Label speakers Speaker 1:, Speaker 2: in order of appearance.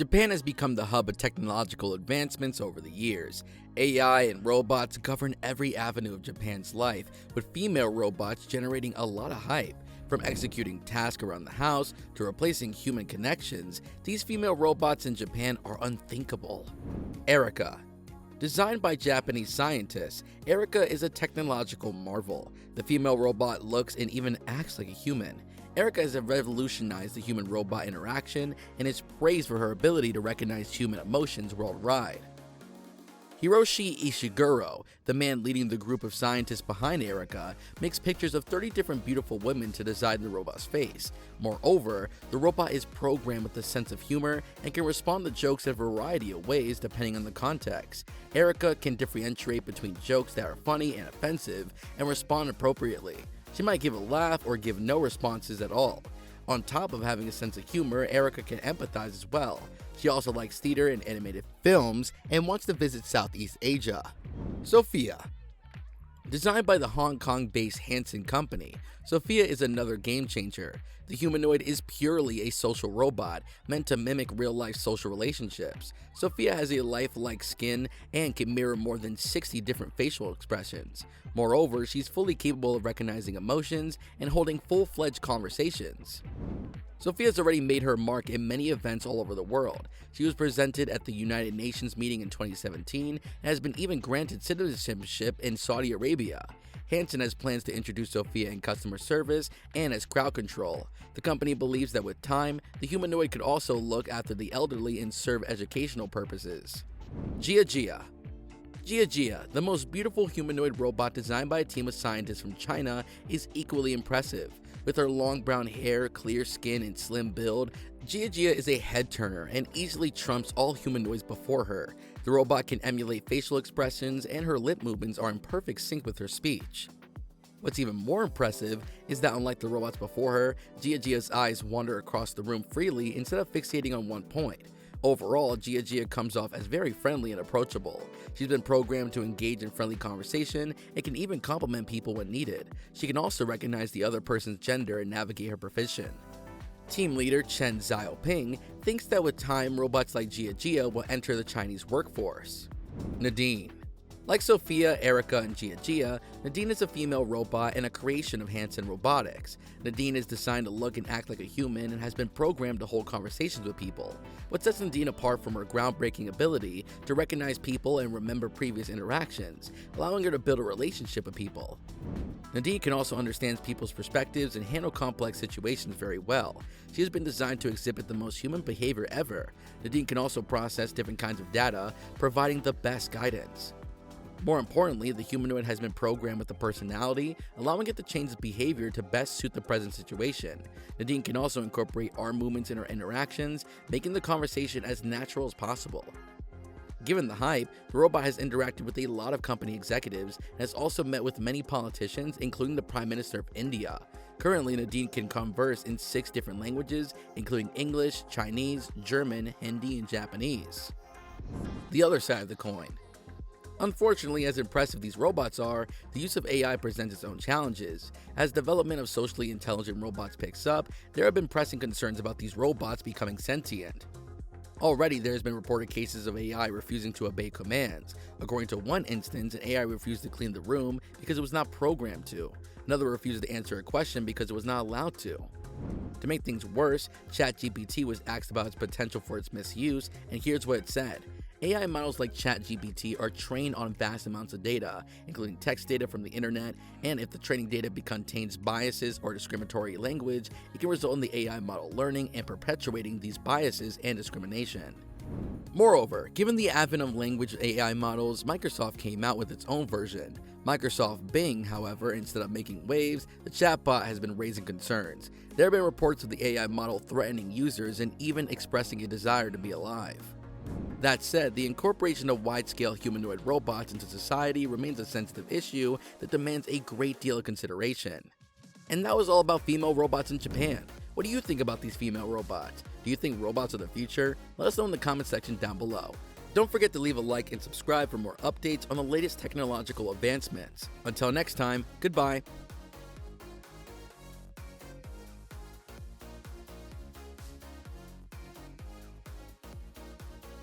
Speaker 1: Japan has become the hub of technological advancements over the years. AI and robots govern every avenue of Japan's life, with female robots generating a lot of hype. From executing tasks around the house to replacing human connections, these female robots in Japan are unthinkable. Erica. Designed by Japanese scientists, Erica is a technological marvel. The female robot looks and even acts like a human. Erica has revolutionized the human-robot interaction and is praised for her ability to recognize human emotions worldwide. Hiroshi Ishiguro, the man leading the group of scientists behind Erica, makes pictures of 30 different beautiful women to design the robot's face. Moreover, the robot is programmed with a sense of humor and can respond to jokes in a variety of ways depending on the context. Erica can differentiate between jokes that are funny and offensive and respond appropriately. She might give a laugh or give no responses at all. On top of having a sense of humor, Erica can empathize as well. She also likes theater and animated films and wants to visit Southeast Asia. Sophia. Designed by the Hong Kong-based Hanson Company, Sophia is another game changer. The humanoid is purely a social robot meant to mimic real-life social relationships. Sophia has a lifelike skin and can mirror more than 60 different facial expressions. Moreover, she's fully capable of recognizing emotions and holding full-fledged conversations. Sophia's already made her mark in many events all over the world. She was presented at the United Nations meeting in 2017 and has been even granted citizenship in Saudi Arabia. Hanson has plans to introduce Sophia in customer service and as crowd control. The company believes that with time, the humanoid could also look after the elderly and serve educational purposes. Gia Gia. Gia Gia, the most beautiful humanoid robot designed by a team of scientists from China, is equally impressive. With her long brown hair, clear skin, and slim build, Gia Gia is a head-turner and easily trumps all humanoids before her. The robot can emulate facial expressions, and her lip movements are in perfect sync with her speech. What's even more impressive is that unlike the robots before her, Gia Gia's eyes wander across the room freely instead of fixating on one point. Overall, Gia Gia comes off as very friendly and approachable. She's been programmed to engage in friendly conversation and can even compliment people when needed. She can also recognize the other person's gender and navigate her profession. Team leader Chen Xiaoping thinks that with time, robots like Gia Gia will enter the Chinese workforce. Nadine. Like Sophia, Erica, and Gia Gia, Nadine is a female robot and a creation of Hanson Robotics. Nadine is designed to look and act like a human and has been programmed to hold conversations with people. What sets Nadine apart from her groundbreaking ability to recognize people and remember previous interactions, allowing her to build a relationship with people. Nadine can also understand people's perspectives and handle complex situations very well. She has been designed to exhibit the most human behavior ever. Nadine can also process different kinds of data, providing the best guidance. More importantly, the humanoid has been programmed with a personality, allowing it to change its behavior to best suit the present situation. Nadine can also incorporate arm movements in her interactions, making the conversation as natural as possible. Given the hype, the robot has interacted with a lot of company executives and has also met with many politicians, including the Prime Minister of India. Currently, Nadine can converse in 6 different languages, including English, Chinese, German, Hindi, and Japanese. The other side of the coin. Unfortunately, as impressive these robots are, the use of AI presents its own challenges. As development of socially intelligent robots picks up, there have been pressing concerns about these robots becoming sentient. Already, there has been reported cases of AI refusing to obey commands. According to one instance, an AI refused to clean the room because it was not programmed to. Another refused to answer a question because it was not allowed to. To make things worse, ChatGPT was asked about its potential for its misuse, and here's what it said. AI models like ChatGPT are trained on vast amounts of data, including text data from the internet, and if the training data contains biases or discriminatory language, it can result in the AI model learning and perpetuating these biases and discrimination. Moreover, given the advent of language AI models, Microsoft came out with its own version. Microsoft Bing, however, instead of making waves, the chatbot has been raising concerns. There have been reports of the AI model threatening users and even expressing a desire to be alive. That said, the incorporation of wide-scale humanoid robots into society remains a sensitive issue that demands a great deal of consideration. And that was all about female robots in Japan. What do you think about these female robots? Do you think robots are the future? Let us know in the comment section down below. Don't forget to leave a like and subscribe for more updates on the latest technological advancements. Until next time, goodbye.